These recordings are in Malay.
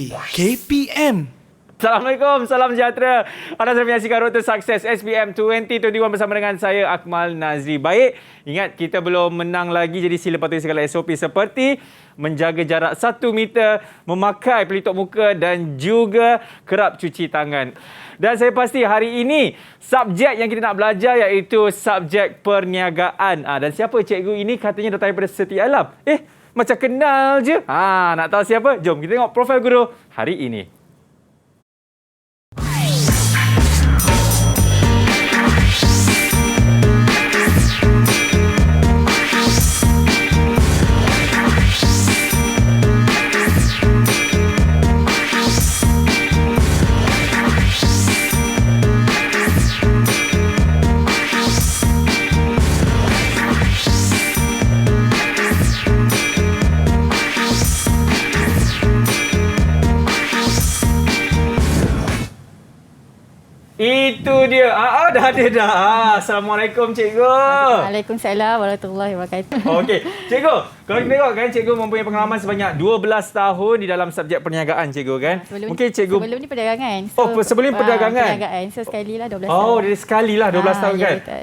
Pagi KPM. Assalamualaikum, salam sejahtera. Anda sedang menyaksikan Road to Success SPM 2021 bersama dengan saya Akmal Nazri. Baik, ingat kita belum menang lagi, jadi sila patuhi segala SOP seperti menjaga jarak 1 meter, memakai pelitup muka dan juga kerap cuci tangan. Dan saya pasti hari ini subjek yang kita nak belajar iaitu subjek perniagaan. Dan siapa cikgu ini? Katanya datang daripada Setia Alam. Macam kenal je. Nak tahu siapa? Jom kita tengok profil guru hari ini. Itu dia. Dah ada dah. Assalamualaikum cikgu. Waalaikumsalam warahmatullahi wabarakatuh. Okey, cikgu. Kalau kita tengok kan cikgu mempunyai pengalaman sebanyak 12 tahun di dalam subjek perniagaan cikgu kan. Mungkin cikgu sebelum ni perdagangan. sebelum perdagangan. So sekali lah 12 tahun. Dari sekali lah 12 tahun kan. Betul.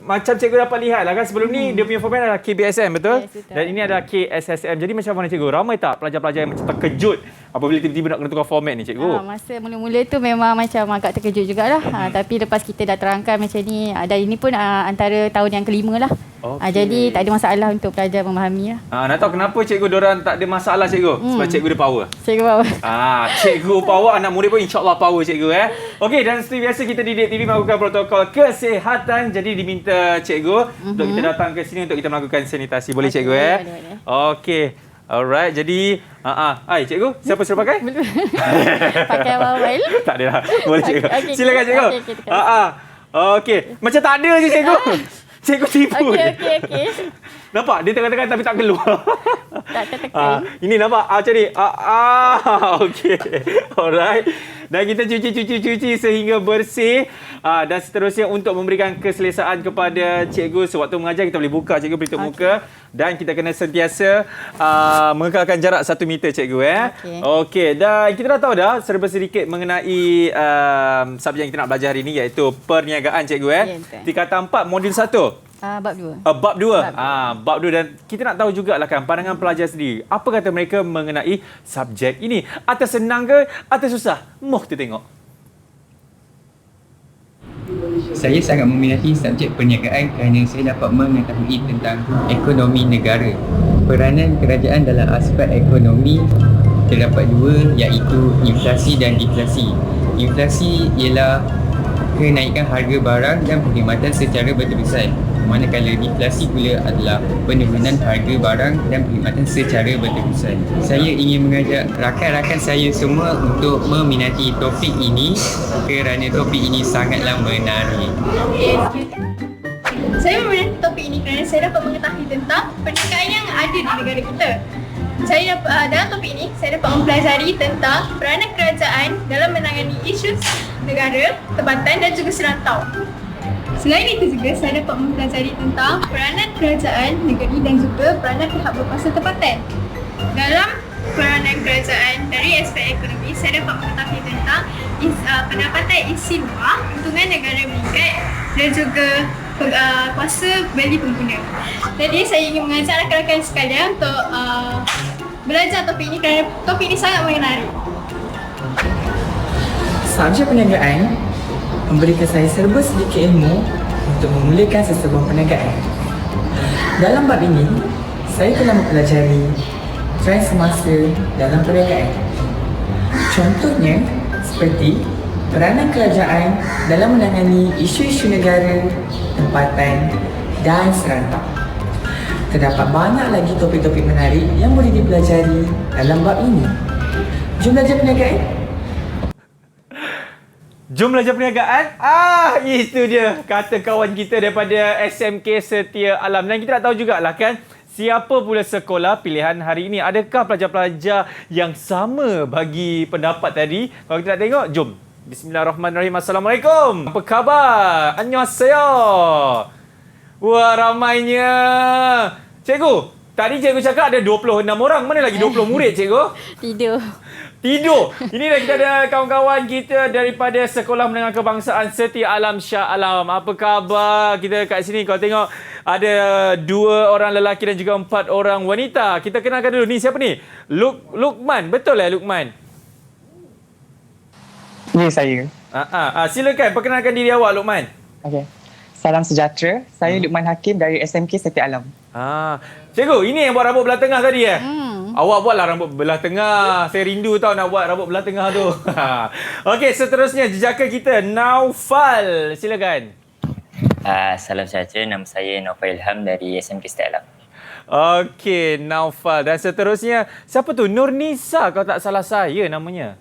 Macam cikgu dapat lihat lah kan sebelum ni dia punya format adalah KBSM betul? Yes, betul. Dan ini adalah KSSM. Jadi macam mana cikgu? Ramai tak pelajar-pelajar yang macam terkejut apabila tiba-tiba nak kena tukar format ni cikgu? Masa mula-mula tu memang macam agak terkejut jugalah. Tapi lepas kita dah terangkan macam ni, dan ini pun antara tahun yang kelima lah. Okey. Jadi tak ada masalah untuk pelajar memahami lah. Nak tahu kenapa cikgu diorang tak ada masalah cikgu? Sebab cikgu dia power. Cikgu bawa. Cikgu power, anak murid pun insya-Allah power cikgu Okey, dan seperti biasa kita di DTV melakukan protokol kesihatan. Jadi diminta cikgu untuk kita datang ke sini untuk kita melakukan sanitasi. Boleh cikgu boleh. Okey. Alright, jadi cikgu, siapa suruh pakai? Pakai mobile. Tak ada lah. Boleh cikgu. Okey, Silakan cikgu. Okey. Macam tak ada je cikgu. Cikgu tipu. Okey. Nampak? Dia tengah-tengah tapi tak keluar. Tak tertekan. Ini nampak? Macam ni. Okey. Alright. Dan kita cuci sehingga bersih. Dan seterusnya untuk memberikan keselesaan kepada cikgu sewaktu mengajar, kita boleh buka cikgu pelitup muka. Dan kita kena sentiasa mengekalkan jarak 1 meter cikgu Okey. Dan kita dah tahu dah serba sedikit mengenai subjek yang kita nak belajar hari ini iaitu perniagaan cikgu Tingkatan 4 modul 1. Bab 2. Bab 2. Bab 2 dan kita nak tahu jugalah kan pandangan pelajar sendiri. Apa kata mereka mengenai subjek ini? Atau senang ke atau susah? Moh kita tengok. Saya sangat meminati subjek perniagaan kerana saya dapat mengetahui tentang ekonomi negara. Peranan kerajaan dalam aspek ekonomi terdapat dua iaitu inflasi dan deflasi. Inflasi ialah kenaikan harga barang dan perkhidmatan secara berterusan. Manakala deflasi pula adalah penurunan harga barang dan perkhidmatan secara berterusan. Saya ingin mengajak rakan-rakan saya semua untuk meminati topik ini kerana topik ini sangatlah menarik. Saya meminati topik ini kerana saya dapat mengetahui tentang perniagaan yang ada di negara kita. Saya dalam topik ini, saya dapat mempelajari tentang peranan kerajaan dalam menangani isu negara, tempatan dan juga serantau. Selain itu juga, saya dapat mempelajari tentang peranan kerajaan negeri dan juga peranan pihak berkuasa tempatan. Dalam peranan kerajaan dari aspek ekonomi, saya dapat mengetahui tentang pendapatan isi luar, keuntungan negara meningkat dan juga kuasa beli pengguna. Jadi saya ingin mengajak rakan-rakan sekalian untuk belajar topik ini kerana topik ini sangat menarik. Subjek perniagaan memberikan saya serba sedikit ilmu untuk memulakan sesebuah perniagaan. Dalam bab ini, saya telah mempelajari trend semasa dalam perniagaan. Contohnya seperti peranan kerajaan dalam menangani isu-isu negara, tempatan dan serantau. Terdapat banyak lagi topik-topik menarik yang boleh dipelajari dalam bab ini. Jom belajar perniagaan. Jom belajar perniagaan. Itu dia kata kawan kita daripada SMK Setia Alam. Dan kita nak tahu jugalah kan siapa pula sekolah pilihan hari ini. Adakah pelajar-pelajar yang sama bagi pendapat tadi? Kalau kita nak tengok, jom. Bismillahirrahmanirrahim. Assalamualaikum. Apa khabar? Annyeonghaseyo. Wah, ramainya. Cikgu, tadi cikgu cakap ada 26 orang. Mana lagi 20 murid, cikgu? Tidur. Tidur. Ini dah kita ada kawan-kawan kita daripada Sekolah Menengah Kebangsaan Setia Alam Shah Alam. Apa khabar? Kita kat sini kau tengok ada 2 orang lelaki dan juga 4 orang wanita. Kita kenalkan dulu. Ni siapa ni? Luqman. Betul lah Luqman? Ya, saya. Silakan perkenalkan diri awak Luqman. Okey. Salam sejahtera. Saya Luqman Hakim dari SMK Setia Alam. Cikgu, ini yang buat rambut belah tengah tadi Awak buatlah rambut belah tengah. Saya rindu tau nak buat rambut belah tengah tu. Okey, seterusnya jejaka kita Naufal. Silakan. Salam sejahtera, nama saya Naufal Ilham dari SMK Setia Alam. Okey, Naufal. Dan seterusnya, siapa tu? Nurnisa, kalau tak salah saya namanya.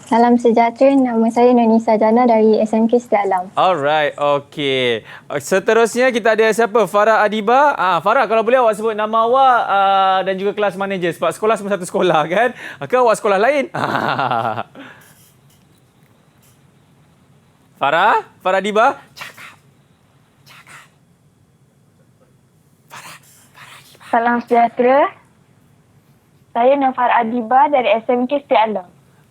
Salam sejahtera, nama saya Nurnisa Jana dari SMK Setia Alam. Alright, okey. Seterusnya kita ada siapa? Farah Adiba. Farah, kalau boleh awak sebut nama awak dan juga kelas manager. Sebab sekolah semua satu sekolah kan? Ke awak sekolah lain? Farah Adiba. Cakap. Farah Adiba. Salam sejahtera, saya Nafar Adiba dari SMK Setia Alam.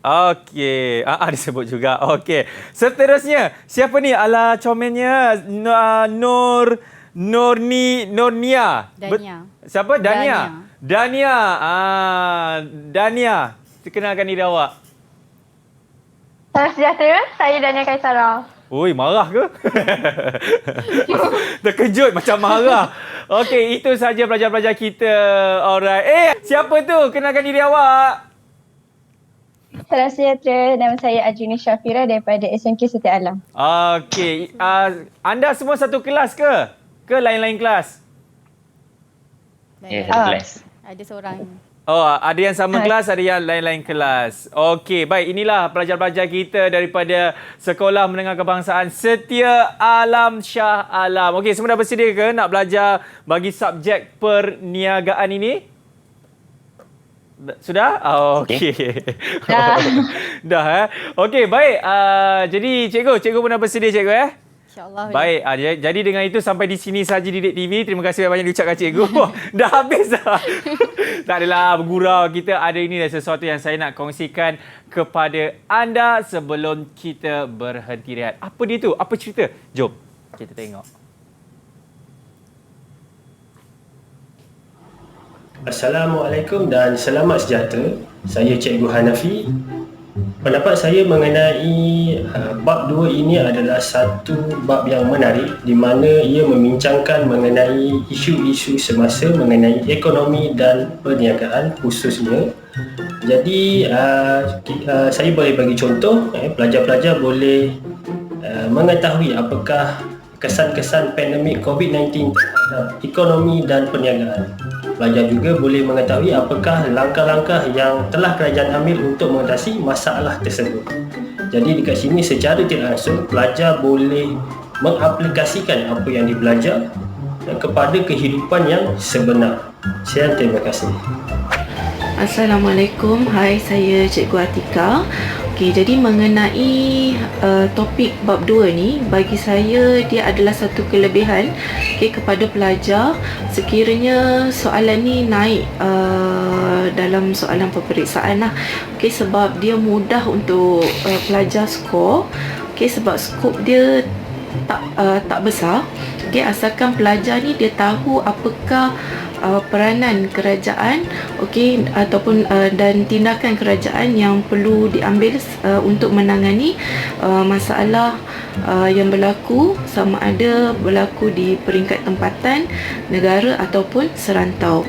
Okey. Disebut juga. Okey. Seterusnya, siapa ni? Ala comelnya Nurnia. Dania. Siapa? Dania. Dania. Kenalkan diri awak. Salam sejahtera, saya Dania Kaisara. Oi, marah ke? Terkejut macam marah. Okey, itu saja pelajar-pelajar kita. Alright. Siapa tu? Kenalkan diri awak. Salam sejahtera, nama saya Ajuni Syafira daripada SMK Setia Alam. Okey. Anda semua satu kelas ke? Ke lain-lain kelas? Ya, satu kelas. Ada seorang. Ada yang sama kelas, ada yang lain-lain kelas. Okey, baik. Inilah pelajar-pelajar kita daripada Sekolah Menengah Kebangsaan Setia Alam Shah Alam. Okey, semua dah bersedia ke nak belajar bagi subjek perniagaan ini? Sudah? Okey. Dah. Okey, baik. Jadi cikgu pun dah bersedia cikgu InsyaAllah. Baik, jadi dengan itu sampai di sini saja Didik TV. Terima kasih banyak diucapkan cikgu. Dah habis dah. Tak adalah bergurau. Kita ada ini dah sesuatu yang saya nak kongsikan kepada anda sebelum kita berhenti rehat. Apa dia tu? Apa cerita? Jom kita tengok. Assalamualaikum dan selamat sejahtera. Saya Cikgu Hanafi. Pendapat saya mengenai bab 2 ini adalah satu bab yang menarik di mana ia membincangkan mengenai isu-isu semasa mengenai ekonomi dan perniagaan khususnya. Jadi saya boleh bagi contoh, pelajar-pelajar boleh mengetahui apakah kesan-kesan pandemik COVID-19 terhadap ekonomi dan perniagaan. Pelajar juga boleh mengetahui apakah langkah-langkah yang telah kerajaan ambil untuk mengatasi masalah tersebut. Jadi dekat sini secara tidak langsung pelajar boleh mengaplikasikan apa yang dibelajar kepada kehidupan yang sebenar. Sekian, terima kasih. Assalamualaikum, hai, saya Cikgu Atika. Okey, jadi mengenai topik bab 2 ni, bagi saya dia adalah satu kelebihan kepada pelajar sekiranya soalan ni naik dalam soalan peperiksaan lah. Okey, sebab dia mudah untuk pelajar skor. Okey, sebab skop dia tak besar. Okey, asalkan pelajar ni dia tahu apakah peranan kerajaan, okey, ataupun dan tindakan kerajaan yang perlu diambil untuk menangani masalah yang berlaku, sama ada berlaku di peringkat tempatan, negara ataupun serantau.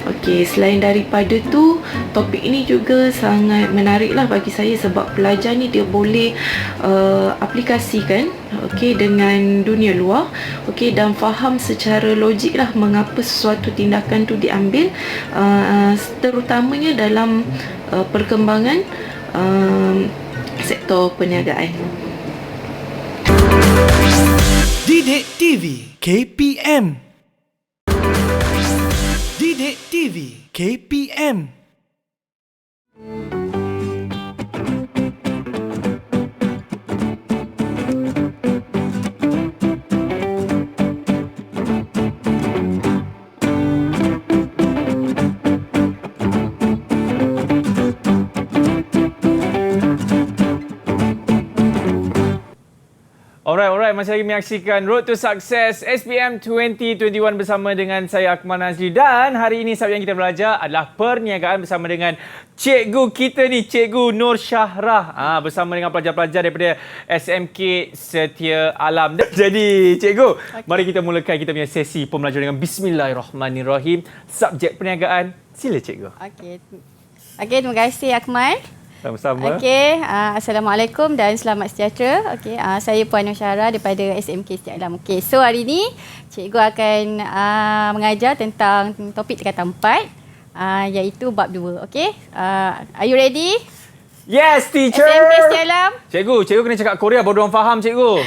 Okey, selain daripada tu, topik ini juga sangat menariklah bagi saya sebab pelajar ni dia boleh aplikasikan okey dengan dunia luar, okey, dan faham secara logik lah mengapa sesuatu tindakan tu diambil, terutamanya dalam perkembangan sektor perniagaan. Didik TV KPM. Didik TV KPM. Alright. Masih lagi menyaksikan Road to Success SPM 2021 bersama dengan saya Akmal Nazri. Dan hari ini subjek yang kita belajar adalah perniagaan bersama dengan cikgu kita ni, Cikgu Nur Syahrah. Bersama dengan pelajar-pelajar daripada SMK Setia Alam. Jadi cikgu, mari kita mulakan kita punya sesi pembelajaran dengan Bismillahirrahmanirrahim. Subjek perniagaan, sila cikgu. Okey, terima kasih Akmal. Sama-sama. Okey, Assalamualaikum dan selamat sejahtera. Okey, saya Puan Nur Syahrah daripada SMK Setia Alam. Okey, so hari ini cikgu akan mengajar tentang topik tingkatan 4 iaitu bab 2. Okey, are you ready? Yes, teacher. SMK Setia Alam. Cikgu kena cakap Korea baru orang faham cikgu.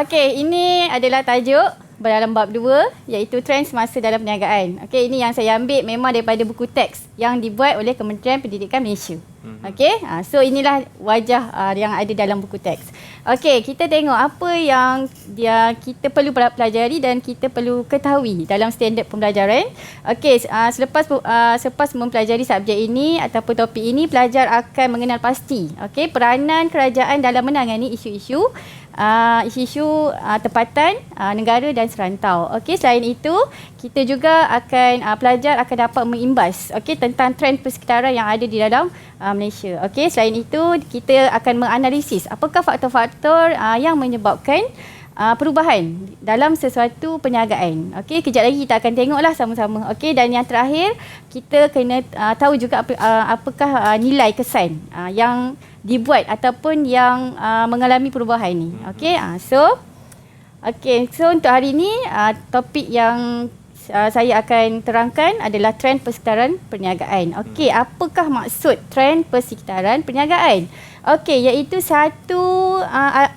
Okey, ini adalah tajuk dalam bab 2 iaitu trend semasa dalam perniagaan. Okey, ini yang saya ambil memang daripada buku teks yang dibuat oleh Kementerian Pendidikan Malaysia. Okey, so inilah wajah yang ada dalam buku teks. Okey, kita tengok apa yang kita perlu pelajari dan kita perlu ketahui dalam standard pembelajaran. Okey, selepas mempelajari subjek ini ataupun topik ini, pelajar akan mengenal pasti peranan kerajaan dalam menangani isu-isu tempatan negara dan serantau. Okey, selain itu kita juga pelajar akan dapat mengimbas tentang trend persekitaran yang ada di dalam Malaysia. Okey, selain itu kita akan menganalisis apakah faktor-faktor yang menyebabkan perubahan dalam sesuatu perniagaan. Okey, kejap lagi kita akan tengoklah sama-sama. Okey, dan yang terakhir kita kena tahu juga apakah nilai kesan yang dibuat ataupun yang mengalami perubahan ni. Okey, so untuk hari ini topik yang saya akan terangkan adalah trend persekitaran perniagaan. Okey, apakah maksud trend persekitaran perniagaan? Okey, iaitu satu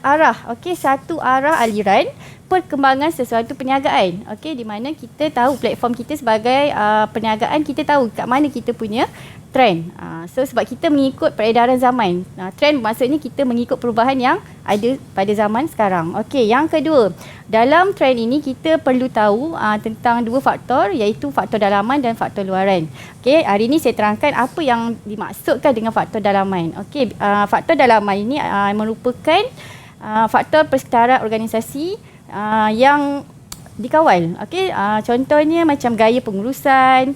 arah aliran perkembangan sesuatu perniagaan. Okey, di mana kita tahu platform kita sebagai perniagaan, kita tahu kat mana kita punya trend. So sebab kita mengikut peredaran zaman. Trend maksudnya kita mengikut perubahan yang ada pada zaman sekarang. Okey, yang kedua, dalam trend ini kita perlu tahu tentang dua faktor iaitu faktor dalaman dan faktor luaran. Okey, hari ini saya terangkan apa yang dimaksudkan dengan faktor dalaman. Okey, faktor dalaman ini merupakan faktor persekitaran organisasi yang dikawal. Okey, contohnya macam gaya pengurusan,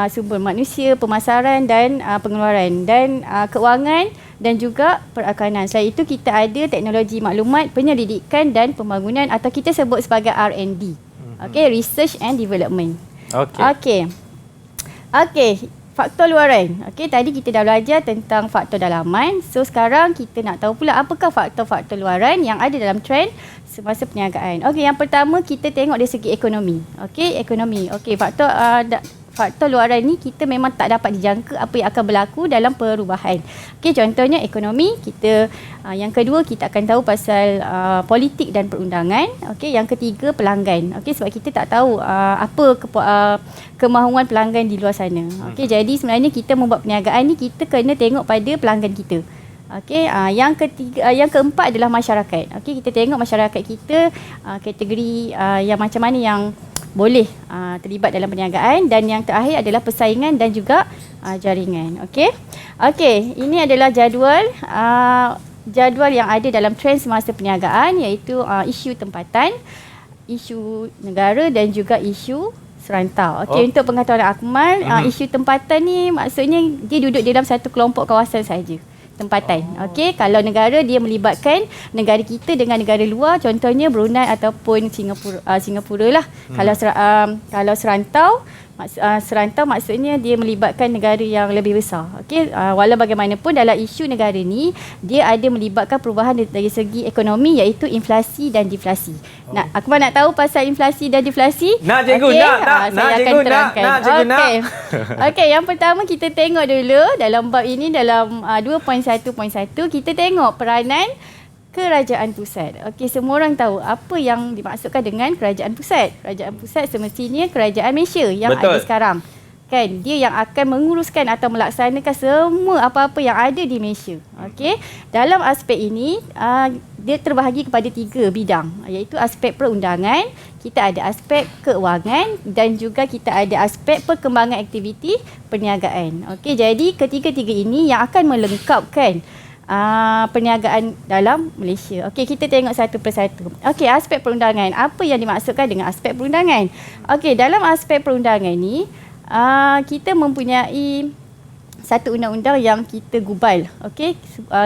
sumber manusia, pemasaran dan pengeluaran dan keuangan dan juga perakanan. Selain itu kita ada teknologi maklumat, penyelidikan dan pembangunan atau kita sebut sebagai R&D. Okey, research and development. Okey, faktor luaran. Okey, tadi kita dah belajar tentang faktor dalaman. So sekarang kita nak tahu pula apakah faktor-faktor luaran yang ada dalam trend semasa perniagaan. Okey, yang pertama kita tengok dari segi ekonomi. Okey, ekonomi. Okey, faktor luaran ni kita memang tak dapat dijangka apa yang akan berlaku dalam perubahan. Okey, contohnya ekonomi kita. Yang kedua kita akan tahu pasal politik dan perundangan. Okey, yang ketiga pelanggan. Okey, sebab kita tak tahu apa kemahuan pelanggan di luar sana. Okey, jadi sebenarnya kita membuat perniagaan ni kita kena tengok pada pelanggan kita. Okey, yang keempat adalah masyarakat. Okey, kita tengok masyarakat kita kategori yang macam mana yang boleh terlibat dalam perniagaan, dan yang terakhir adalah persaingan dan juga jaringan. Okey, ini adalah jadual yang ada dalam trend semasa perniagaan iaitu isu tempatan, isu negara dan juga isu serantau. Okey, untuk pengetahuan Akmal, isu tempatan ni maksudnya dia duduk dalam satu kelompok kawasan sahaja. Tempatan. Okey, kalau negara dia melibatkan negara kita dengan negara luar, contohnya Brunei ataupun Singapura lah. Kalau serantau maksudnya dia melibatkan negara yang lebih besar. Okey, walau bagaimanapun dalam isu negara ni dia ada melibatkan perubahan dari segi ekonomi iaitu inflasi dan deflasi. Akmal nak tahu pasal inflasi dan deflasi? Nak cikgu, nak cikgu, nak cikgu, nak. Okey, yang pertama kita tengok dulu dalam bab ini, dalam 2.1.1 kita tengok peranan kerajaan pusat. Okey, semua orang tahu apa yang dimaksudkan dengan kerajaan pusat. Kerajaan pusat semestinya kerajaan Malaysia yang ada sekarang. Kan, dia yang akan menguruskan atau melaksanakan semua apa-apa yang ada di Malaysia. Okey, dalam aspek ini dia terbahagi kepada 3 bidang iaitu aspek perundangan, kita ada aspek keuangan dan juga kita ada aspek perkembangan aktiviti perniagaan. Okey, jadi ketiga-tiga ini yang akan melengkapkan perniagaan dalam Malaysia. Okey, kita tengok satu persatu. Okey, aspek perundangan. Apa yang dimaksudkan dengan aspek perundangan? Okey, dalam aspek perundangan ni kita mempunyai satu undang-undang yang kita gubal, okey,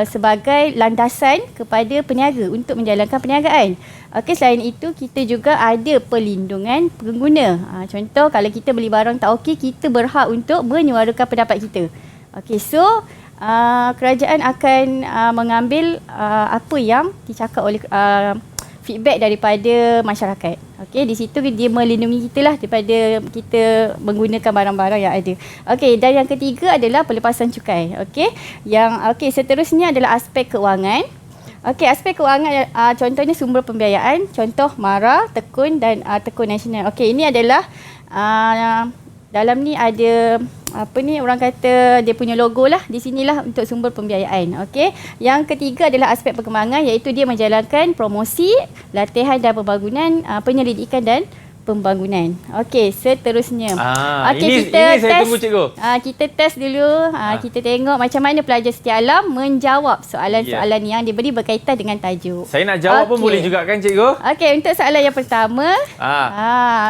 sebagai landasan kepada peniaga untuk menjalankan perniagaan. Okey, selain itu kita juga ada perlindungan pengguna. Contoh, kalau kita beli barang tak okey, kita berhak untuk menyuarakan pendapat kita. Okey, so kerajaan akan mengambil apa yang dicakap oleh feedback daripada masyarakat. Okey, di situ dia melindungi kita lah daripada kita menggunakan barang-barang yang ada. Okey, dan yang ketiga adalah pelepasan cukai. Okey, seterusnya adalah aspek keuangan. Okey, aspek keuangan contohnya sumber pembiayaan, contoh MARA, Tekun dan Tekun Nasional. Okey, ini adalah dalam ni ada orang kata dia punya logo lah di sinilah untuk sumber pembiayaan. Okey. Yang ketiga adalah aspek perkembangan, iaitu dia menjalankan promosi, latihan dan pembangunan, penyelidikan dan pembangunan. Okey, seterusnya. Ini saya tunggu cikgu. Kita test dulu. Kita tengok macam mana pelajar Setia Alam menjawab soalan-soalan yang diberi berkaitan dengan tajuk. Saya nak jawab pun boleh juga kan cikgu? Okey, untuk soalan yang pertama.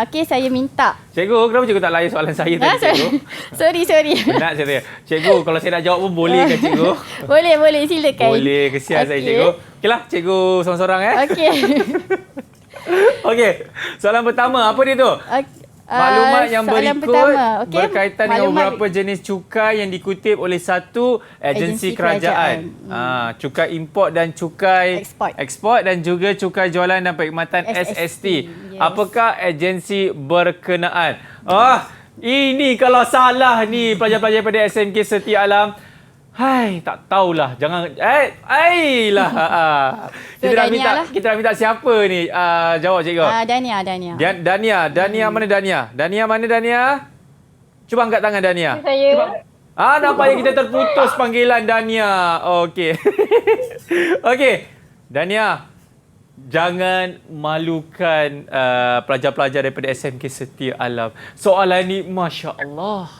Okey, saya minta. Cikgu, kenapa cikgu tak layan soalan saya tadi cikgu? Sorry. Benar saya. Cikgu, kalau saya nak jawab pun boleh kan cikgu? Boleh, silakan. Boleh, kesian saya cikgu. Okeylah, cikgu seorang-seorang Okey. Okey, soalan pertama apa dia tu? Maklumat yang berikut berkaitan dengan beberapa jenis cukai yang dikutip oleh satu agensi kerajaan. Cukai import dan cukai eksport dan juga cukai jualan dan perkhidmatan SST. Apakah agensi berkenaan? Ini kalau salah ni pelajar-pelajar pada SMK Setia Alam. Hai, tak tahulah. Jangan Kita nak minta siapa ni jawab cikgu? Dania. Dania mana Dania? Dania mana Dania? Cuba angkat tangan Dania. Saya. Nampaknya kita terputus panggilan Dania. Okey. Okey. Dania, jangan malukan pelajar-pelajar daripada SMK Setia Alam. Soalan ni masya-Allah.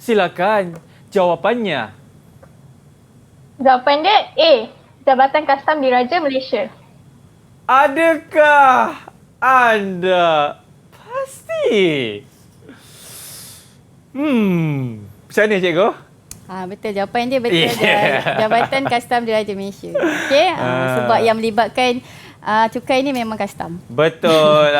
Silakan jawapannya. Jawapan dia A. Jabatan Kastam Diraja Malaysia. Adakah anda pasti? Macam mana cikgu? Betul, jawapan dia betul. Jabatan Kastam Diraja Malaysia. Okey, sebab yang melibatkan cukai ni memang kastam. Betul.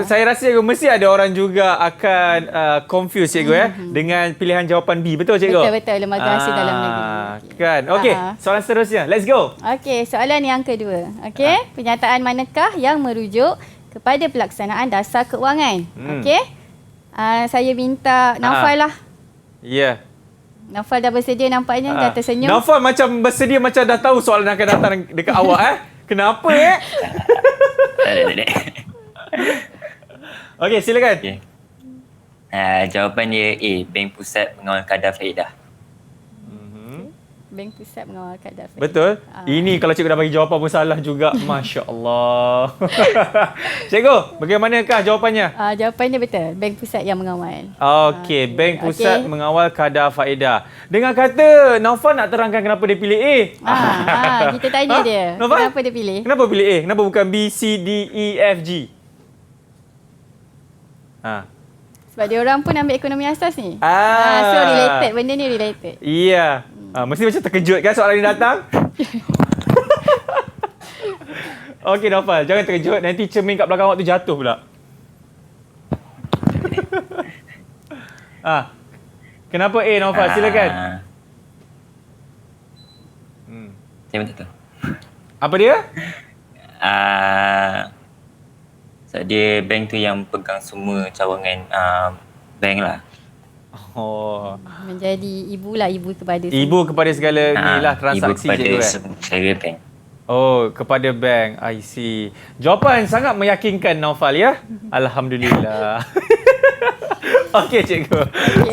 Saya rasa cikgu mesti ada orang juga akan confuse cikgu dengan pilihan jawapan B. Betul cikgu? Betul. Lembaga Hasil Dalam Negeri. Kan. Okey, soalan seterusnya. Let's go. Okey, soalan yang kedua. Okey, pernyataan manakah yang merujuk kepada pelaksanaan dasar keuangan? Okey. Saya minta Naufal lah. Ya. Naufal dah bersedia nampaknya, dah tersenyum. Naufal macam bersedia, macam dah tahu soalan akan datang dekat awak Kenapa Tak. Okey, silakan. Okay. Jawapan dia A. Bank Pusat mengawal kadar faedah. Bank Pusat mengawal kadar faedah. Betul. Ini kalau cikgu dah bagi jawapan pun salah juga. Masya Allah. Cikgu, bagaimanakah jawapannya? Jawapannya betul. Bank Pusat yang mengawal. Okey, Bank Pusat mengawal kadar faedah. Dengan kata Naufal nak terangkan kenapa dia pilih A. Kita tanya dia. Naufal? Kenapa dia pilih? Kenapa pilih A? Kenapa bukan B, C, D, E, F, G? Sebab dia orang pun ambil ekonomi asas ni. So related. Benda ni related. Iya. Mesti macam terkejut kan soalan ni datang? Okey Naufal, jangan terkejut. Nanti cermin kat belakang awak tu jatuh pula. Kenapa A Naufal? Silakan. Saya pun tak tahu. Apa dia? So dia bank tu yang pegang semua cawangan bank lah. Menjadi ibu lah, ibu kepada segala ni lah transaksi ibu je kepada segala bank. Kepada bank. I see. Jawapan sangat meyakinkan Naufal ya. Alhamdulillah. Okey cikgu.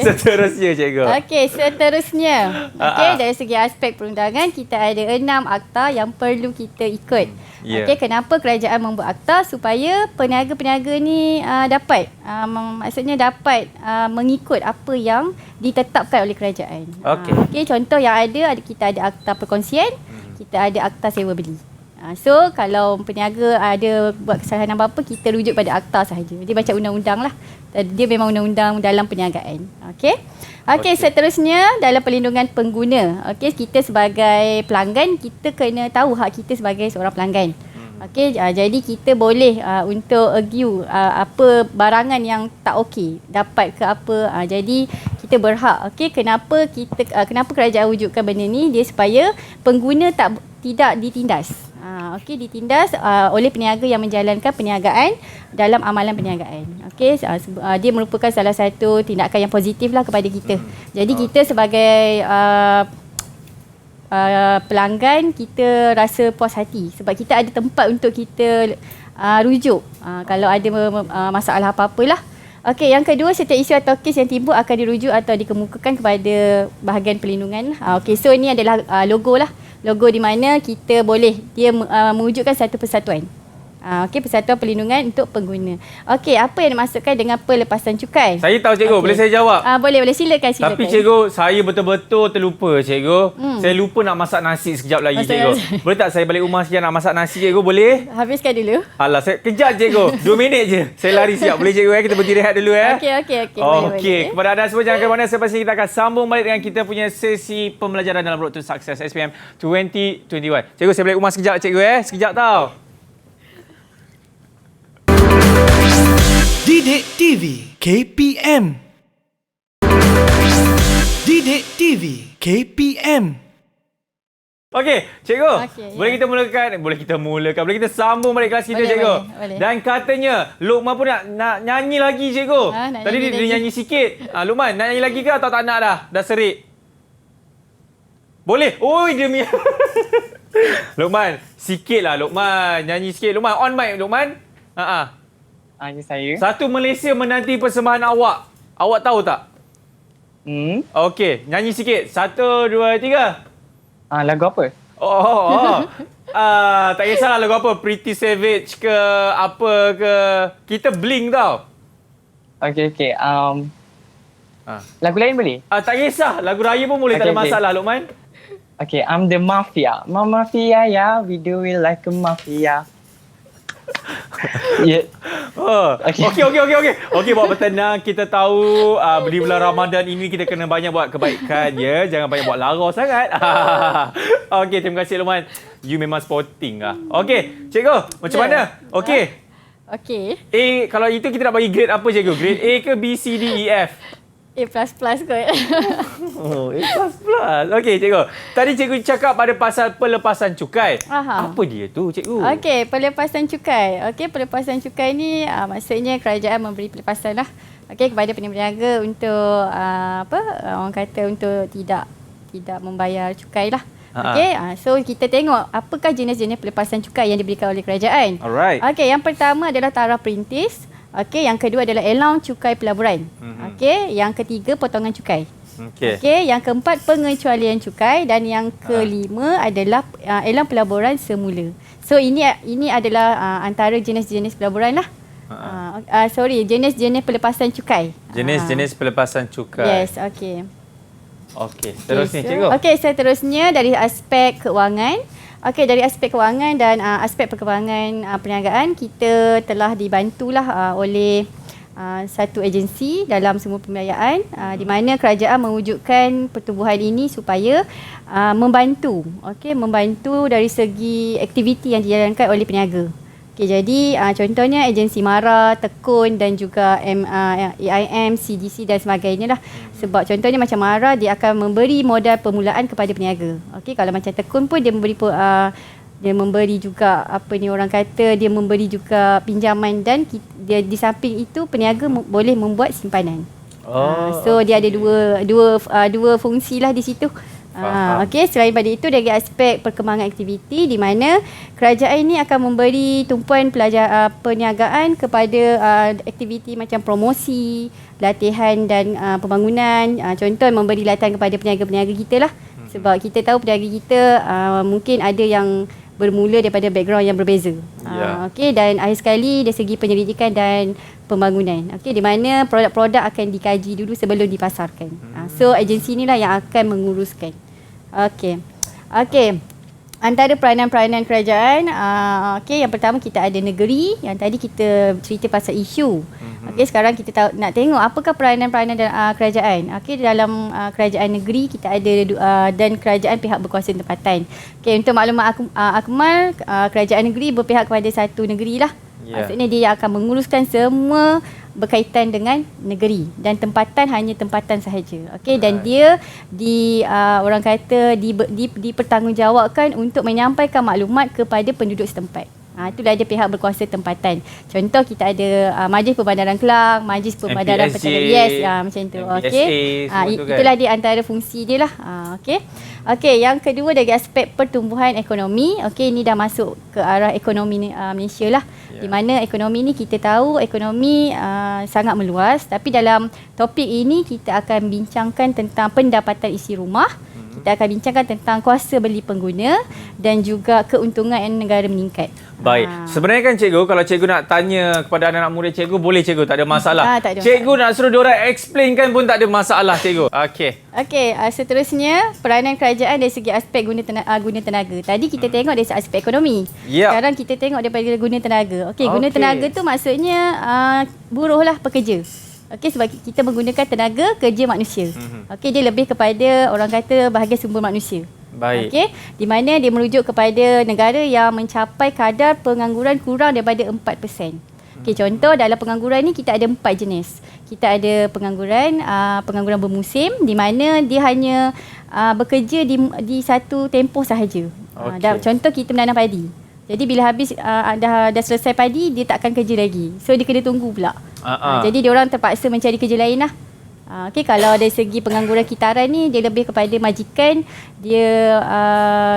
Seterusnya cikgu. Okey, seterusnya. Dari segi aspek perundangan kita ada 6 akta yang perlu kita ikut. Okey, kenapa kerajaan membuat akta? Supaya peniaga-peniaga ni maksudnya dapat mengikut apa yang ditetapkan oleh kerajaan. Okey, contoh yang ada kita ada akta perkongsian, kita ada akta sewa beli. So kalau peniaga ada buat kesalahan apa-apa, kita rujuk pada akta sahaja. Dia macam undang-undang lah. Dia memang undang-undang dalam perniagaan. Okey, seterusnya dalam perlindungan pengguna. Kita sebagai pelanggan, kita kena tahu hak kita sebagai seorang pelanggan. Jadi kita boleh untuk argue apa barangan yang tak okey dapat ke apa. Jadi kita berhak. Kenapa kerajaan wujudkan benda ni? Dia supaya pengguna tidak ditindas. Ditindas oleh peniaga yang menjalankan perniagaan dalam amalan perniagaan. Dia merupakan salah satu tindakan yang positif lah kepada kita. Jadi kita sebagai pelanggan, kita rasa puas hati sebab kita ada tempat untuk kita rujuk kalau ada masalah apa-apalah. Yang kedua, setiap isu atau kes yang timbul akan dirujuk atau dikemukakan kepada bahagian perlindungan. So ini adalah logo lah. Logo di mana kita boleh mewujudkan satu persatuan. Persatuan perlindungan untuk pengguna. Apa yang dimaksudkan dengan pelepasan cukai? Saya tahu cikgu, boleh saya jawab? Boleh, silakan. Tapi cikgu, saya betul-betul terlupa cikgu. Saya lupa nak masak nasi sekejap lagi cikgu. Boleh tak saya balik rumah sekejap nak masak nasi cikgu, boleh? Habiskan dulu. Alah, kejap cikgu. 2 minit je. Saya lari sekejap. Boleh cikgu kita berhenti rehat dulu Okey. Kepada anda semua jangan ke mana, selepas ini kita akan sambung balik dengan kita punya sesi pembelajaran dalam Road to Success SPM 2021. Cikgu, saya balik rumah sekejap cikgu Sekejap tau. Didik TV KPM. Didik TV KPM. Okey, cikgu. Boleh kita sambung balik kelas kita cikgu. Boleh. Dan katanya Luqman pun nak nyanyi lagi cikgu. Tadi dia nyanyi sikit. Luqman, nak nyanyi lagi ke atau tak nak dah? Dah serik. Boleh. Oi, demi Luqman, sikitlah Luqman, nyanyi sikit. Luqman, on mic Luqman. Ya, saya. Satu Malaysia menanti persembahan awak. Awak tahu tak? Okey, nyanyi sikit. 1, 2, 3. Lagu apa? Tak kisahlah lagu apa. Pretty Savage ke apa ke. Kita Blink tau. Okey. Lagu lain boleh? Tak kisah. Lagu raya pun boleh. Tak ada masalah Luqman. Okay, I'm the mafia. Mafia, yeah. We do it like a mafia. Yeah. Okey, buat bertenang. Kita tahu di bulan Ramadan ini kita kena banyak buat kebaikan ya. Jangan banyak buat lara sangat. Okey, terima kasih Luqman. You memang sporting lah. Okey, cikgu, macam mana? Okey. Kalau itu kita nak bagi grade apa cikgu? Grade A ke B, C, D, E, F? A++ kot. A++. Okey cikgu. Tadi cikgu cakap pada pasal pelepasan cukai. Apa dia tu cikgu? Pelepasan cukai. Pelepasan cukai ni maksudnya kerajaan memberi pelepasan lah. Kepada peniaga untuk orang kata untuk tidak membayar cukai lah. So kita tengok apakah jenis-jenis pelepasan cukai yang diberikan oleh kerajaan. Alright. Yang pertama adalah taraf perintis. Yang kedua adalah allowance cukai pelaburan. Yang ketiga potongan cukai. Yang keempat pengecualian cukai dan yang kelima adalah allowance pelaburan semula. So ini adalah antara jenis-jenis pelaburan lah. Jenis-jenis pelepasan cukai. Jenis-jenis pelepasan cukai. Yes, okey. Seterusnya cikgu. Seterusnya dari aspek keuangan. Dari aspek kewangan dan aspek perkembangan perniagaan, kita telah dibantulah oleh satu agensi dalam semua pembiayaan di mana kerajaan mewujudkan pertumbuhan ini supaya membantu dari segi aktiviti yang dijalankan oleh peniaga. Jadi contohnya agensi MARA, Tekun dan juga AIM, CDC dan sebagainya lah. Sebab contohnya macam MARA, dia akan memberi modal permulaan kepada peniaga. Kalau macam Tekun pun dia memberi juga dia memberi juga pinjaman dan dia di samping itu peniaga boleh membuat simpanan. So dia ada dua fungsi lah di situ. Selain pada itu dari aspek perkembangan aktiviti di mana kerajaan ini akan memberi tumpuan perniagaan kepada aktiviti macam promosi, latihan dan pembangunan. Contoh memberi latihan kepada peniaga-peniaga kita lah. Sebab kita tahu peniaga kita mungkin ada yang bermula daripada background yang berbeza. Dan akhir sekali dari segi penyelidikan dan pembangunan. Di mana produk-produk akan dikaji dulu sebelum dipasarkan. So agensi inilah yang akan menguruskan. Antara peranan-peranan kerajaan, yang pertama kita ada negeri, yang tadi kita cerita pasal isu. Sekarang kita nak tengok apakah peranan-peranan kerajaan. Dalam kerajaan negeri kita ada dan kerajaan pihak berkuasa tempatan. Untuk maklumat Akmal, kerajaan negeri berpihak kepada satu negeri lah. Maksudnya dia akan menguruskan semua berkaitan dengan negeri dan tempatan hanya tempatan sahaja. Dan dia orang kata dipertanggungjawabkan untuk menyampaikan maklumat kepada penduduk setempat. Itulah dia pihak berkuasa tempatan. Contoh kita ada Majlis Perbandaran Kelang, Majlis Perbandaran Pertanian, macam tu. Itulah dia antara fungsi dia lah. Yang kedua dari aspek pertumbuhan ekonomi. Ini dah masuk ke arah ekonomi Malaysia lah. Di mana ekonomi ni kita tahu ekonomi sangat meluas, tapi dalam topik ini kita akan bincangkan tentang pendapatan isi rumah. Kita akan bincangkan tentang kuasa beli pengguna dan juga keuntungan negara meningkat. Baik. Sebenarnya kan cikgu, kalau cikgu nak tanya kepada anak-anak murid cikgu, boleh cikgu, tak ada masalah. Tak ada cikgu masalah. Nak suruh diorang explainkan pun tak ada masalah cikgu. Seterusnya peranan kerajaan dari segi aspek guna tenaga. Tadi kita tengok dari aspek ekonomi. Sekarang kita tengok daripada guna tenaga. Guna tenaga tu maksudnya buruh lah, pekerja. Sebab kita menggunakan tenaga kerja manusia. Dia lebih kepada orang kata bahagian sumber manusia. Baik. Di mana dia merujuk kepada negara yang mencapai kadar pengangguran kurang daripada 4%. Contoh dalam pengangguran ni kita ada 4 jenis. Kita ada pengangguran bermusim, di mana dia hanya bekerja di satu tempoh sahaja. Contoh kita menanam padi. Jadi bila habis dah selesai padi, dia tak akan kerja lagi. So dia kena tunggu pula. Jadi dia orang terpaksa mencari kerja lain lah. Kalau dari segi pengangguran kitaran ni, dia lebih kepada majikan, dia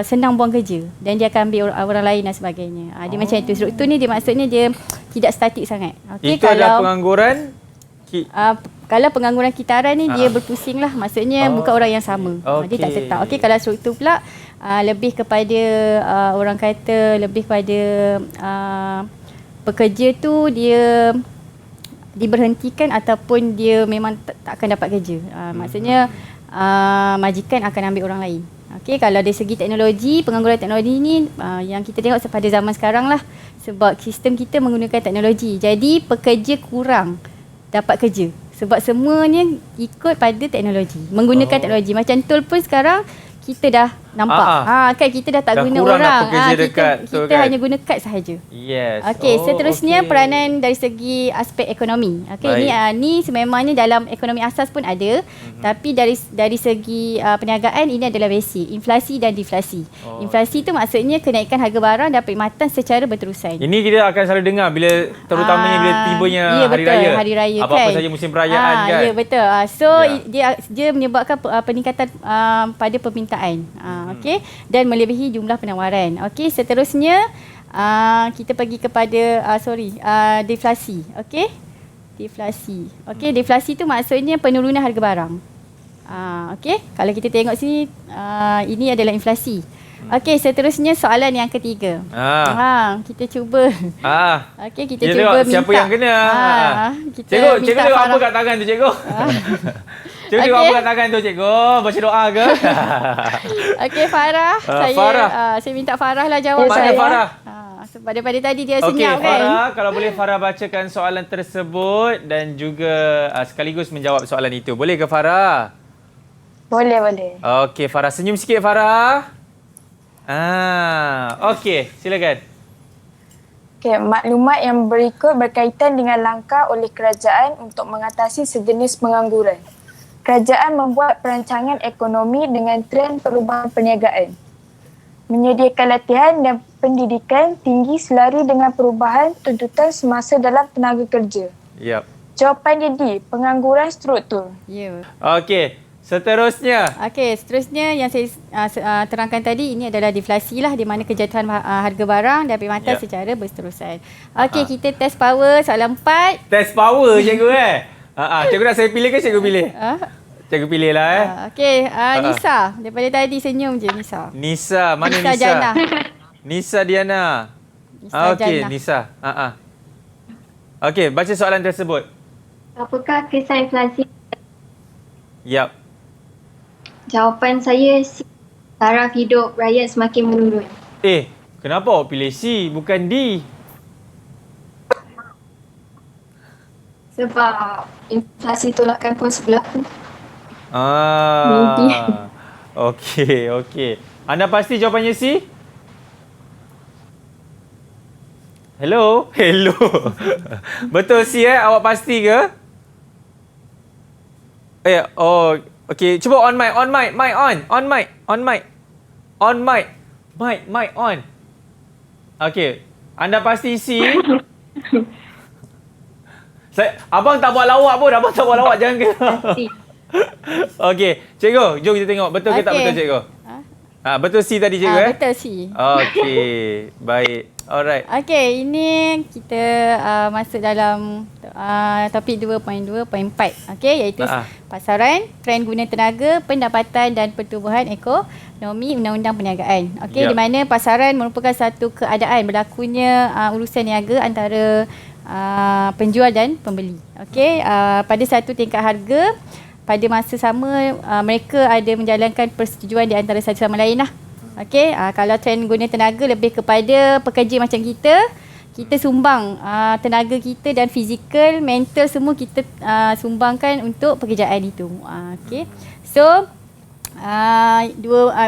senang buang kerja dan dia akan ambil orang lain dan sebagainya. Dia macam itu. Struktur ni dia maksudnya dia tidak statik sangat. Itu adalah pengangguran? Kalau pengangguran kitaran ni dia berpusing lah. Maksudnya bukan orang yang sama. Dia tak tetap. Kalau struktur pula lebih kepada orang kata lebih kepada pekerja tu dia diberhentikan ataupun dia memang tak akan dapat kerja. Maksudnya majikan akan ambil orang lain. Kalau dari segi teknologi, pengangguran teknologi ni yang kita tengok pada zaman sekarang lah, sebab sistem kita menggunakan teknologi. Jadi pekerja kurang dapat kerja sebab semuanya ikut pada teknologi, menggunakan teknologi. Macam tol pun sekarang kita dah nampak. Kita dah tak guna orang. Kita hanya guna kad sahaja. Seterusnya peranan dari segi aspek ekonomi. Ini sememangnya dalam ekonomi asas pun ada, tapi dari segi perniagaan ini adalah basic, inflasi dan deflasi. Inflasi tu maksudnya kenaikan harga barang dan perkhidmatan secara berterusan. Ini kita akan selalu dengar terutamanya bila tibanya hari raya. Apa-apa saja musim perayaan kan. Ya, betul. Dia menyebabkan peningkatan pada permintaan. Dan melebihi jumlah penawaran. Seterusnya kita pergi kepada deflasi. Deflasi tu maksudnya penurunan harga barang. Kalau kita tengok sini, ini adalah inflasi. Seterusnya soalan yang ketiga. Kita cuba. Kita cuba minta. Siapa yang kena? Cikgu tengok apa kat tangan tu cikgu? Cikgu tengok apa kat tangan tu cikgu? Baca doa ke? Farah. Saya minta Farah lah jawab. Mana Farah? Sebab daripada tadi dia senyap kan. Farah, kalau boleh Farah bacakan soalan tersebut dan juga sekaligus menjawab soalan itu. Boleh ke Farah? Boleh. Farah, senyum sikit Farah. Silakan. Maklumat yang berikut berkaitan dengan langkah oleh kerajaan untuk mengatasi sejenis pengangguran. Kerajaan membuat perancangan ekonomi dengan trend perubahan perniagaan. Menyediakan latihan dan pendidikan tinggi selari dengan perubahan tuntutan semasa dalam tenaga kerja. Jawapan dia pengangguran struktur. Seterusnya. Seterusnya yang saya terangkan tadi, ini adalah deflasi lah, di mana kejatuhan harga barang dan perkhidmatan secara berterusan. Kita test power soalan 4. Test power cikgu cikgu nak saya pilih ke cikgu pilih? Cikgu pilih lah Nisa, daripada tadi senyum je Nisa. Nisa, mana Nisa? Jana. Nisa Diana. Nisa. Baca soalan tersebut. Apakah kisah inflasi? Jawapan saya Taraf hidup rakyat semakin menurun. Kenapa awak pilih C bukan D? Sebab inflasi tolakan pos berlaku. Okey. Anda pasti jawapannya C? Hello? Betul C awak pasti ke? Okey. Cuba on mic. Mic on. Okey. Anda pasti C? Abang tak buat lawak pun. Jangan ke. Okey. Cikgu, jom kita tengok. Betul ke tak betul, cikgu? Betul C tadi, cikgu? Betul C. Okey. Baik. Alright. Okey, ini kita masuk dalam topik 2.2.4. Okey, iaitu pasaran, trend guna tenaga, pendapatan dan pertumbuhan ekonomi undang-undang perniagaan. Okey, di mana pasaran merupakan satu keadaan berlakunya urusan niaga antara penjual dan pembeli. Okey, pada satu tingkat harga, pada masa sama mereka ada menjalankan persetujuan di antara satu sama lain lah. Okey, kalau trend guna tenaga lebih kepada pekerja macam kita sumbang tenaga kita dan fizikal, mental semua kita sumbangkan untuk pekerjaan itu. Okey. So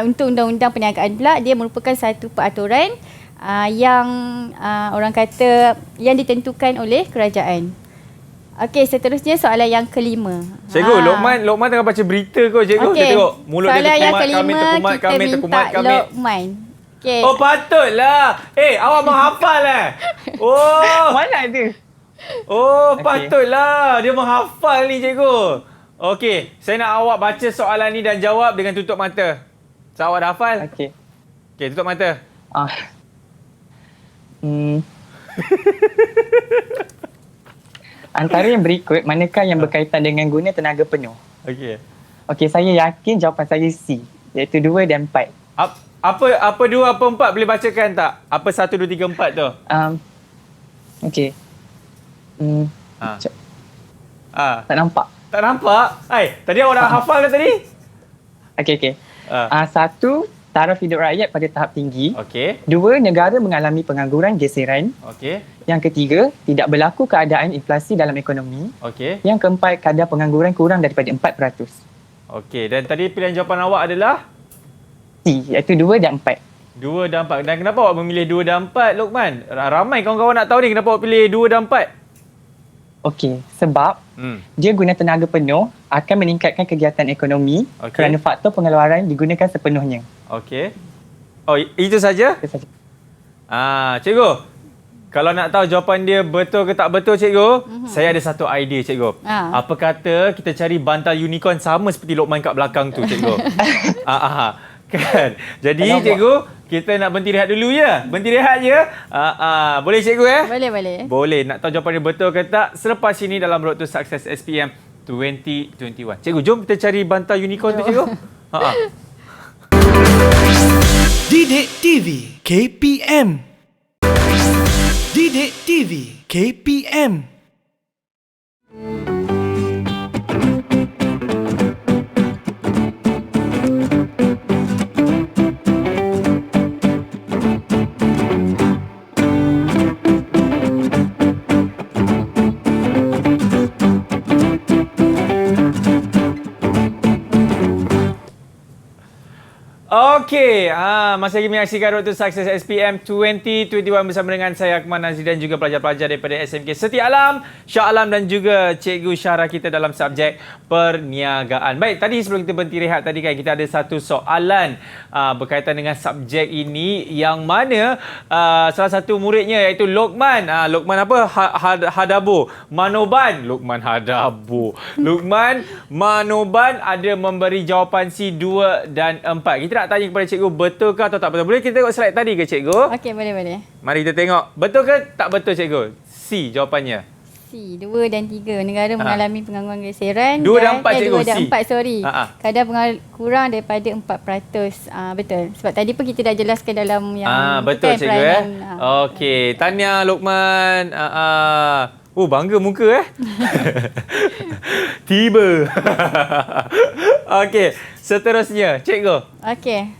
untuk undang-undang perniagaan pula, dia merupakan satu peraturan yang orang kata yang ditentukan oleh kerajaan. Okey, seterusnya soalan yang kelima. Cikgu, Lokman tengah baca berita kot, cikgu. Okay. Dia tengok mulut soalan dia yang terkumat kelima, kami. kita minta Lokman. Okay. Oh, patutlah. Awak menghafal Mana ada? Patutlah. Dia menghafal ni, cikgu. Okey, saya nak awak baca soalan ni dan jawab dengan tutup mata. So, awak dah hafal? Okey, tutup mata. Antara yang berikut, manakah yang berkaitan dengan guna tenaga penuh? Okey, saya yakin jawapan saya C, iaitu 2 dan 4. Apa 2, apa 4? Boleh bacakan tak? Apa 1, 2, 3, 4 tu? Okey. Tak nampak. Tak nampak? Tadi awak dah hafal ke tadi? Okey. 1, taraf hidup rakyat pada tahap tinggi. Okey. 2, negara mengalami pengangguran geseran. Okey. Yang ketiga, tidak berlaku keadaan inflasi dalam ekonomi. Okey. Yang keempat, kadar pengangguran kurang daripada 4%. Okey, dan tadi pilihan jawapan awak adalah? C, iaitu 2 dan 4. 2 dan 4. Dan kenapa awak memilih 2 dan 4, Lokman? Ramai kawan-kawan nak tahu ni kenapa awak pilih 2 dan 4. Okey, sebab dia guna tenaga penuh akan meningkatkan kegiatan ekonomi kerana faktor pengeluaran digunakan sepenuhnya. Okey. Oh, itu saja? Itu saja. Cikgu, kalau nak tahu jawapan dia betul ke tak betul, cikgu, saya ada satu idea, cikgu. Apa kata kita cari bantal unicorn sama seperti Lokman kat belakang tu, cikgu? Kan? Jadi, cikgu, kita nak berhenti rehat dulu ya. Berhenti rehat je. Boleh, cikgu Boleh. Boleh. Nak tahu jawapan dia betul ke tak? Selepas ini dalam Road to Success SPM 2021. Cikgu, jom kita cari bantal unicorn tu, cikgu. Didik TV KPM. Didik TV KPM. Okey, masih lagi menyaksikan Road to Success SPM 2021 bersama dengan saya Akmal Nazri dan juga pelajar-pelajar daripada SMK Setia Alam, Shah Alam dan juga Cikgu Syara kita dalam subjek perniagaan. Baik, tadi sebelum kita berhenti rehat tadi kan kita ada satu soalan berkaitan dengan subjek ini yang mana salah satu muridnya iaitu Lokman. Lokman apa? Hadabo. Manoban. Lokman Hadabo. Lokman Manoban ada memberi jawapan C 2 dan 4. Kita nak tanya kepada cikgu betul ke atau tak betul. Boleh kita tengok slide tadi ke, cikgu? Okey, boleh. Mari kita tengok. Betul ke tak betul, cikgu? C jawapannya. C, 2 dan 3. Negara mengalami pengangguran geseran. 2 dan 4, cikgu. 2 dan 4, sorry. Kadar kurang daripada 4%. Betul. Sebab tadi pun kita dah jelaskan dalam yang... betul, cikgu. Okey. Tahniah, Lokman. Bangga muka Tiba. Okey, seterusnya, cikgu. Okey.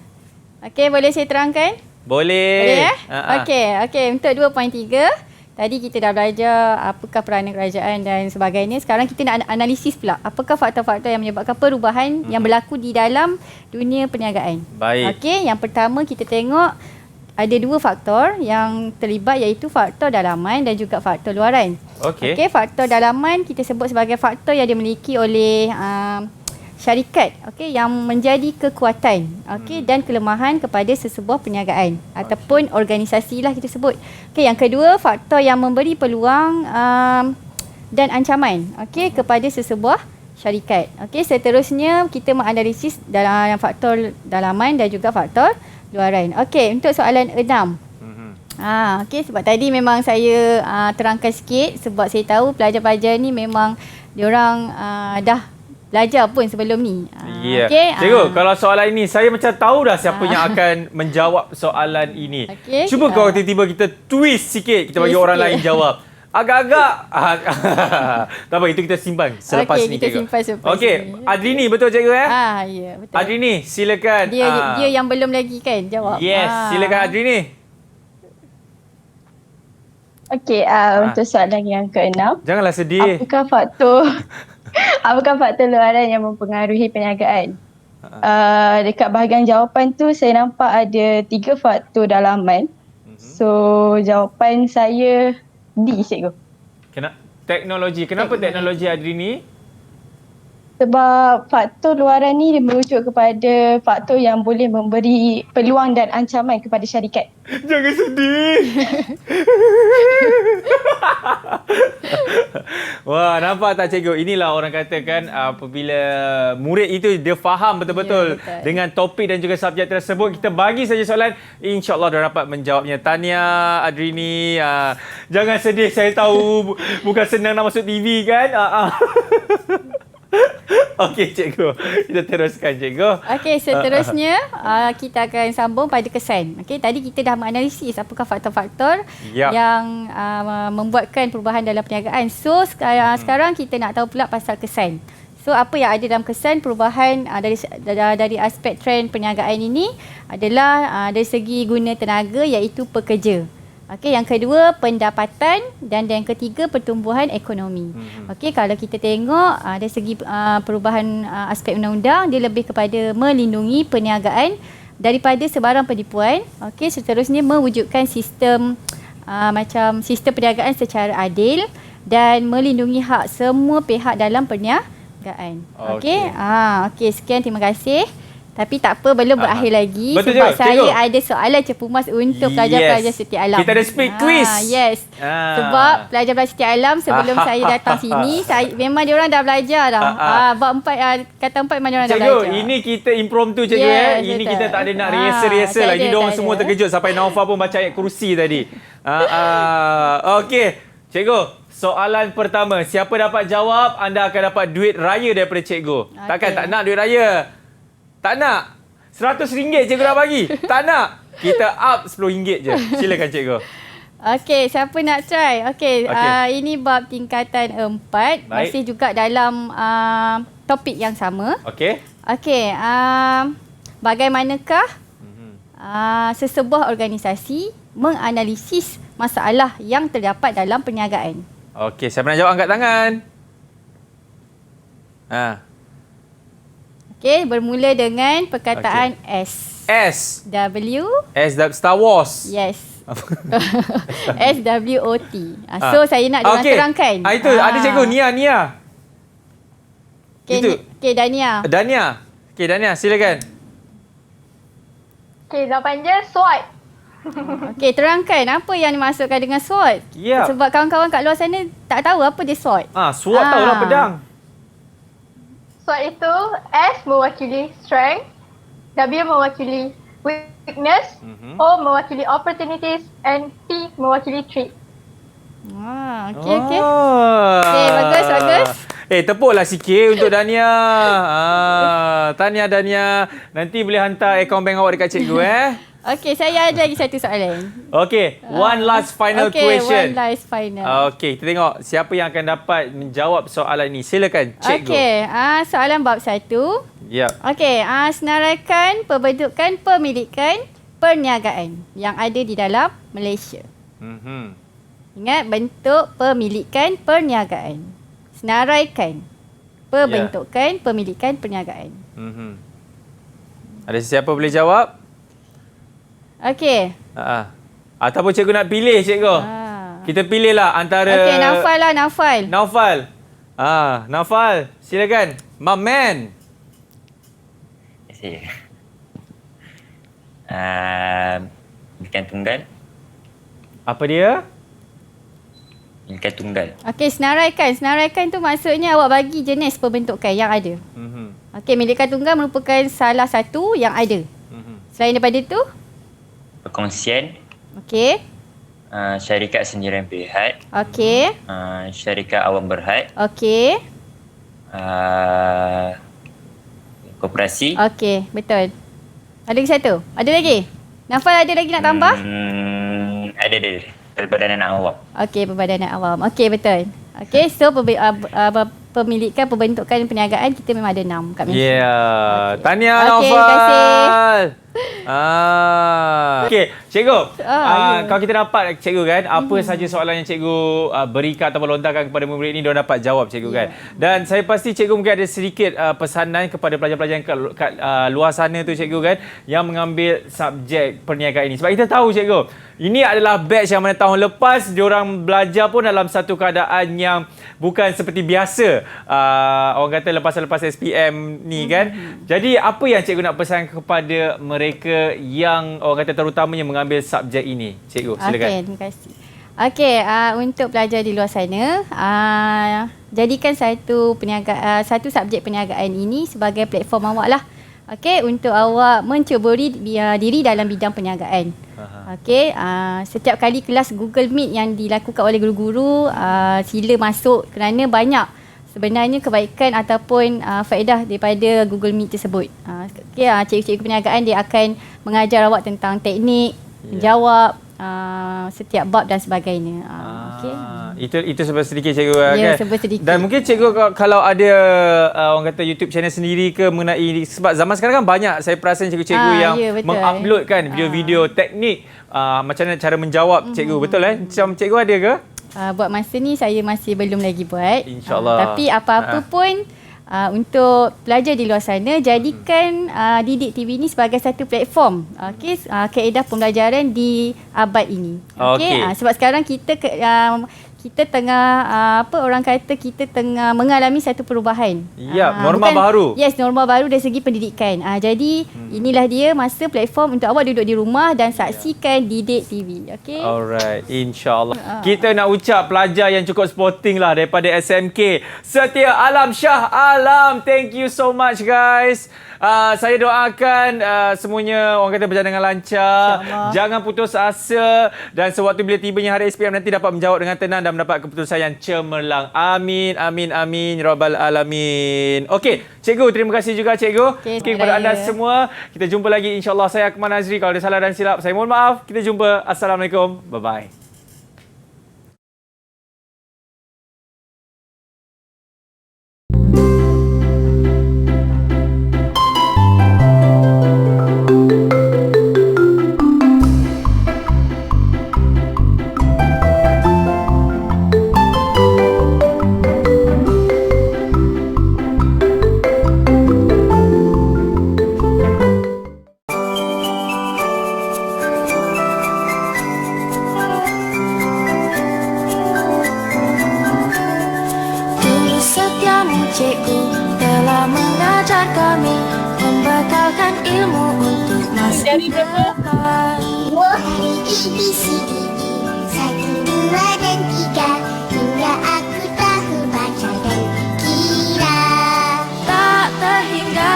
Okey, boleh saya terangkan? Boleh. Boleh Okey, untuk 2.3 tadi kita dah belajar apakah peranan kerajaan dan sebagainya. Sekarang kita nak analisis pula apakah faktor-faktor yang menyebabkan perubahan yang berlaku di dalam dunia perniagaan. Baik. Okey, yang pertama kita tengok ada 2 faktor yang terlibat iaitu faktor dalaman dan juga faktor luaran. Okey. Faktor dalaman kita sebut sebagai faktor yang dimiliki oleh syarikat yang menjadi kekuatan dan kelemahan kepada sesebuah perniagaan ataupun organisasi lah kita sebut. Yang kedua, faktor yang memberi peluang dan ancaman kepada sesebuah syarikat. Seterusnya kita menganalisis dalam faktor dalaman dan juga faktor luaran. Untuk soalan 6. Sebab tadi memang saya terangkan sikit sebab saya tahu pelajar-pelajar ni memang diorang dah belajar pun sebelum ni. Ya. Cikgu, kalau soalan ini saya macam tahu dah siapa yang akan menjawab soalan ini. Cuba kalau tiba-tiba kita twist sikit, kita bagi orang lain jawab. Agak-agak tak apa, itu kita simpan selepas ni, kita cikgu. Simpan selepas ni. Adrini, betul cikgu ya, betul. Adrini, silakan. Dia yang belum lagi kan jawab. Yes, silakan Adrini. Untuk soalan yang ke-6. Janganlah sedih. Apakah faktor luaran yang mempengaruhi perniagaan? Dekat bahagian jawapan tu saya nampak ada 3 faktor dalaman. So jawapan saya D, cikgu. Teknologi. Kenapa teknologi, Adrini? Sebab faktor luaran ni dia merujuk kepada faktor yang boleh memberi peluang dan ancaman kepada syarikat. Jangan sedih. Wah, nampak tak cikgu? Inilah orang katakan apabila murid itu dia faham betul-betul dengan topik dan juga subjek tersebut. Kita bagi saja soalan, insya-Allah dia dapat menjawabnya. Tahniah Adrini. Jangan sedih, saya tahu bukan senang nak masuk TV kan? Okey cikgu, kita teruskan cikgu. Seterusnya kita akan sambung pada kesan. Tadi kita dah menganalisis apakah faktor-faktor yang membuatkan perubahan dalam perniagaan. So sekarang kita nak tahu pula pasal kesan. So apa yang ada dalam kesan perubahan dari aspek trend perniagaan ini adalah dari segi guna tenaga iaitu pekerja. Yang kedua pendapatan dan yang ketiga pertumbuhan ekonomi. Kalau kita tengok dari segi perubahan aspek undang-undang, dia lebih kepada melindungi perniagaan daripada sebarang penipuan. Seterusnya mewujudkan sistem macam sistem perniagaan secara adil dan melindungi hak semua pihak dalam perniagaan. Sekian, terima kasih. Tapi tak apa, belum berakhir lagi. Betul sebab je, saya cikgu. ada soalan cepumas untuk pelajar-pelajar Setia Alam. Kita ada speed quiz. Yes. Sebab pelajar-pelajar Setia Alam sebelum saya datang sini, memang diorang dah belajar dah. Bab 4, kata 4 memang diorang dah belajar. Cikgu, ini kita impromptu cikgu Ini betul. Kita tak ada nak rehearsal lagi. Diorang semua terkejut sampai Naufal pun baca ayat kursi tadi. Okey, cikgu. Soalan pertama, siapa dapat jawab, anda akan dapat duit raya daripada cikgu. Takkan tak nak duit raya? Tak nak. RM100 cikgu dah bagi. Tak nak. Kita up RM10 je. Silakan cikgu. Siapa nak try? Ini bab tingkatan 4. Masih juga dalam topik yang sama. Bagaimanakah sesebuah organisasi menganalisis masalah yang terdapat dalam perniagaan? Siapa nak jawab angkat tangan? Bermula dengan perkataan S. W. Star Wars. Yes. SWOT. So saya nak diorang terangkan. Itu ada cikgu Nia. Dania. Dania, silakan. Jawapan dia SWOT. Terangkan apa yang dimasukkan dengan SWOT. Sebab kawan-kawan kat luar sana tak tahu apa dia SWOT. SWOT tahulah pedang. SWOT itu S mewakili strength, W mewakili weakness, O mewakili opportunities, and T mewakili threat. Bagus. Tepuklah sikit untuk Dania. Tahniah Dania. Nanti boleh hantar akaun bank awak dekat cikgu saya ada lagi satu soalan. One last final question. One last final. Kita tengok siapa yang akan dapat menjawab soalan ini. Silakan cikgu. Soalan bab 1. Yap. Okey, senaraikan pembentukan pemilikan perniagaan yang ada di dalam Malaysia. Ingat, bentuk pemilikan perniagaan. Senaraikan pembentukan pemilikan perniagaan. Ada sesiapa boleh jawab? Okey. Ataupun cikgu nak pilih, cikgu? Kita pilihlah antara... Okey, Naufal lah, Naufal. Naufal. Naufal, silakan. My man. Pemilikan tunggal. Apa dia? Pemilikan tunggal. Okey, senaraikan. Senaraikan tu maksudnya awak bagi jenis pembentukan yang ada. Okey, milikan tunggal merupakan salah satu yang ada. Selain daripada itu? Perkongsian. Okey. Syarikat sendirian pilihan. Okey. Syarikat awam berhad. Okey. Koperasi. Okey, betul. Ada lagi satu? Ada lagi? Nafal ada lagi nak tambah? Ada. Perbadanan awam. Okey, perbadanan awam. Okey, betul. Okey, so pemilikan pembentukan perniagaan kita memang ada 6 kat Malaysia. Ya, tahniah Okey, Naufal. terima kasih. Okey, cikgu. Kalau kita dapat cikgu kan, apa saja soalan yang cikgu berikan atau lontarkan kepada murid ini, diorang dapat jawab cikgu kan. Dan saya pasti cikgu mungkin ada sedikit pesanan kepada pelajar-pelajar kat luar sana tu cikgu kan, yang mengambil subjek perniagaan ini. Sebab kita tahu cikgu, ini adalah batch yang mana tahun lepas diorang belajar pun dalam satu keadaan yang bukan seperti biasa. Orang kata lepas-lepas SPM ni kan. Jadi apa yang cikgu nak pesan kepada mereka yang orang kata terutamanya mengambil subjek ini? Cikgu, silakan. Okey, terima kasih. Okey, untuk pelajar di luar sana, jadikan satu subjek perniagaan ini sebagai platform awak lah. Okey, untuk awak mencuburi diri dalam bidang perniagaan. Okey, setiap kali kelas Google Meet yang dilakukan oleh guru-guru, sila masuk kerana banyak sebenarnya kebaikan ataupun faedah daripada Google Meet tersebut. Okey, cikgu-cikgu perniagaan dia akan mengajar awak tentang teknik, menjawab setiap bab dan sebagainya. Okey. Itu sebab sedikit cikgu ya, kan. sebab sedikit. Dan mungkin cikgu kalau ada orang kata YouTube channel sendiri ke mengenai, sebab zaman sekarang kan banyak saya perasan cikgu-cikgu yang menguploadkan video-video teknik macam mana cara menjawab cikgu, betul macam cikgu ada ke? Buat masa ni saya masih belum lagi buat. InsyaAllah. Tapi apa-apa pun untuk pelajar di luar sana, jadikan Didik TV ini sebagai satu platform kaedah pembelajaran di abad ini. Sebab sekarang kita tengah orang kata kita tengah mengalami satu perubahan. Ya, norma baru. Yes, norma baru dari segi pendidikan. Jadi inilah dia masa platform untuk awak duduk di rumah dan saksikan Didik TV. Okey. Alright, insya-Allah. Kita nak ucap pelajar yang cukup sporting lah daripada SMK, Setia Alam Shah Alam. Thank you so much guys. Saya doakan semuanya orang kata berjalan dengan lancar. Jangan putus asa dan sewaktu bila tibanya hari SPM nanti dapat menjawab dengan tenang dan mendapat keputusan yang cemerlang. Amin, amin, amin, rabbal alamin. Okey, cikgu, terima kasih juga cikgu. Okey, kepada anda semua, kita jumpa lagi insya-Allah. Saya Akmal Nazri. Kalau ada salah dan silap, saya mohon maaf. Kita jumpa. Assalamualaikum. Bye-bye. Cikgu telah mengajar kami, membekalkan ilmu untuk masa depan. Dua hari ABCDE, 1, 2 dan 3, hingga aku tahu baca dan kira. Tak terhingga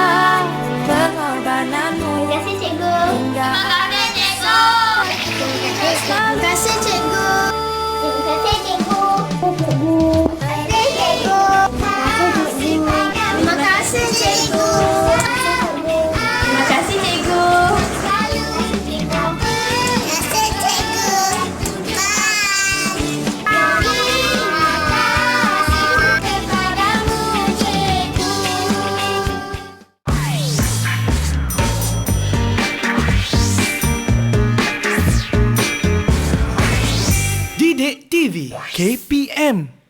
pengorbananmu. Terima kasih cikgu. Terima kasih cikgu. Terima kasih cikgu. Terima kasih cikgu. Terima kasih cikgu. Terima kasih cikgu. Terima kasih cikgu. Didik TV KPM